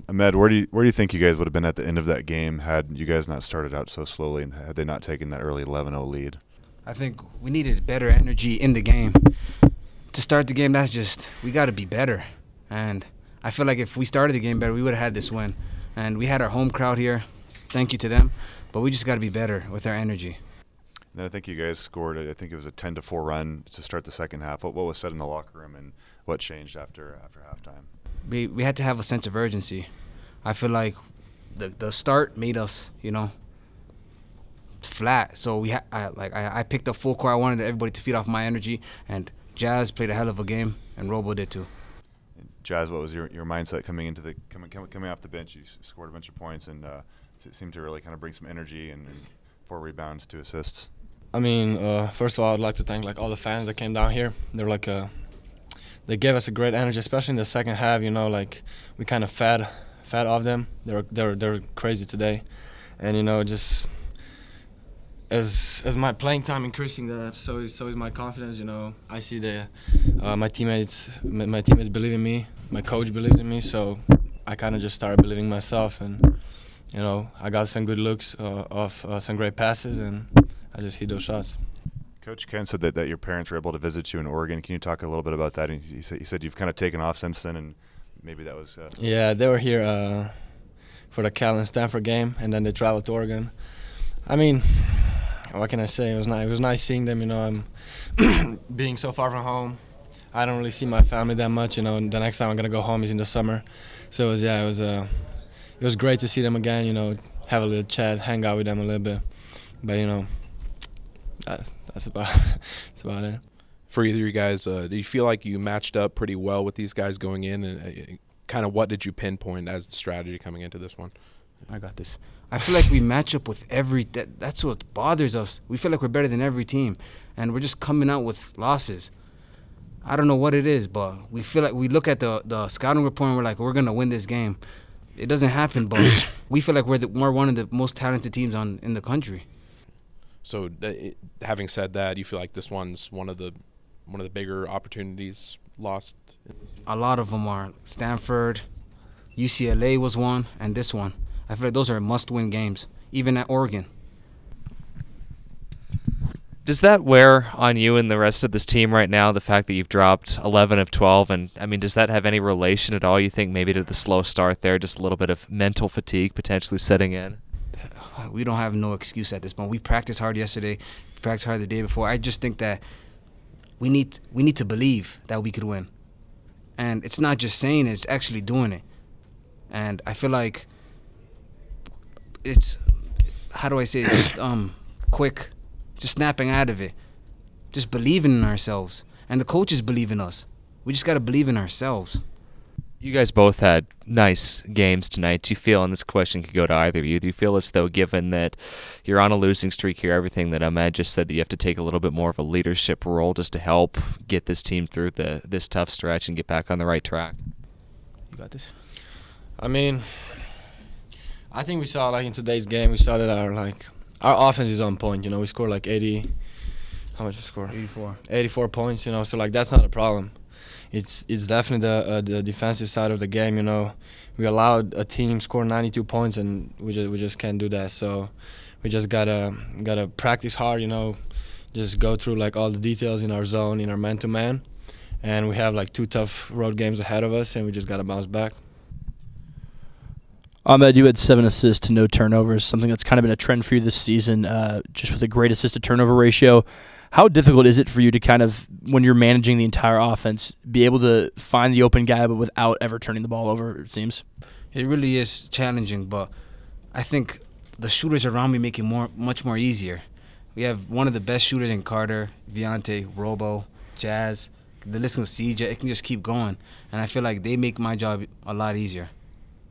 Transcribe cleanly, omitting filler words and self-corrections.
Ahmed, where do you think you guys would have been at the end of that game had you guys not started out so slowly and had they not taken that early 11-0 lead? I think we needed better energy in the game. To start the game, we got to be better. And I feel like if we started the game better, we would have had this win. And we had our home crowd here. Thank you to them. But we just got to be better with our energy. And then I think you guys scored, I think it was a 10-4 run to start the second half. What was said in the locker room and what changed after halftime? We had to have a sense of urgency. I feel like the start made us, flat. So I picked up full court. I wanted everybody to feed off my energy, and Jazz played a hell of a game, and Robo did too. Jazz, what was your mindset coming into coming off the bench? You scored a bunch of points and it seemed to really kind of bring some energy and 4 rebounds, 2 assists. I mean, first of all, I'd like to thank all the fans that came down here. They're they gave us a great energy, especially in the second half. We kind of fed off them. They're crazy today, and just as my playing time increasing, so is my confidence. I see my teammates believe in me. My coach believes in me, so I kind of just started believing myself, and I got some good looks off some great passes, and I just hit those shots. Coach Ken said that your parents were able to visit you in Oregon. Can you talk a little bit about that? And he said you've kind of taken off since then, and maybe that was. Yeah, they were here for the Cal and Stanford game, and then they traveled to Oregon. I mean, what can I say? It was nice. It was nice seeing them. I'm being so far from home. I don't really see my family that much. The next time I'm gonna go home is in the summer. So it was great to see them again. Have a little chat, hang out with them a little bit. But that's about it. For either of you guys, do you feel like you matched up pretty well with these guys going in, and kind of what did you pinpoint as the strategy coming into this one? I got this. I feel like we match up with that's what bothers us. We feel like we're better than every team, and we're just coming out with losses. I don't know what it is, but we feel like we look at the scouting report and we're like, we're going to win this game. It doesn't happen, but we feel like we're one of the most talented teams in the country. So, having said that, you feel like this one's one of the bigger opportunities lost? A lot of them are. Stanford, UCLA was one, and this one. I feel like those are must-win games, even at Oregon. Does that wear on you and the rest of this team right now, the fact that you've dropped 11 of 12? And, I mean, does that have any relation at all, you think, maybe to the slow start there, just a little bit of mental fatigue potentially setting in? We don't have no excuse at this point. We practiced hard yesterday, practiced hard the day before. I just think that we need to believe that we could win. And it's not just saying it, it's actually doing it. And I feel like it's, how do I say it, just quick, just snapping out of it, just believing in ourselves. And the coaches believe in us. We just got to believe in ourselves. You guys both had nice games tonight. Do you feel, and this question could go to either of you, do you feel as though, given that you're on a losing streak here, everything that Ahmed just said, that you have to take a little bit more of a leadership role just to help get this team through this tough stretch and get back on the right track? You got this? I mean, I think we saw, in today's game, we saw that our offense is on point. We scored 80. How much we score? 84. 84 points. So that's not a problem. It's definitely the defensive side of the game. We allowed a team score 92 points, and we just can't do that. So we just gotta practice hard. Just go through all the details in our zone, in our man-to-man, and we have 2 tough road games ahead of us, and we just gotta bounce back. Ahmed, you had 7 assists to no turnovers, something that's kind of been a trend for you this season, just with a great assist-to-turnover ratio. How difficult is it for you to kind of, when you're managing the entire offense, be able to find the open guy but without ever turning the ball over, it seems? It really is challenging, but I think the shooters around me make it much more easier. We have one of the best shooters in Carter, Viante, Robo, Jazz, the list of CJ. It can just keep going, and I feel like they make my job a lot easier.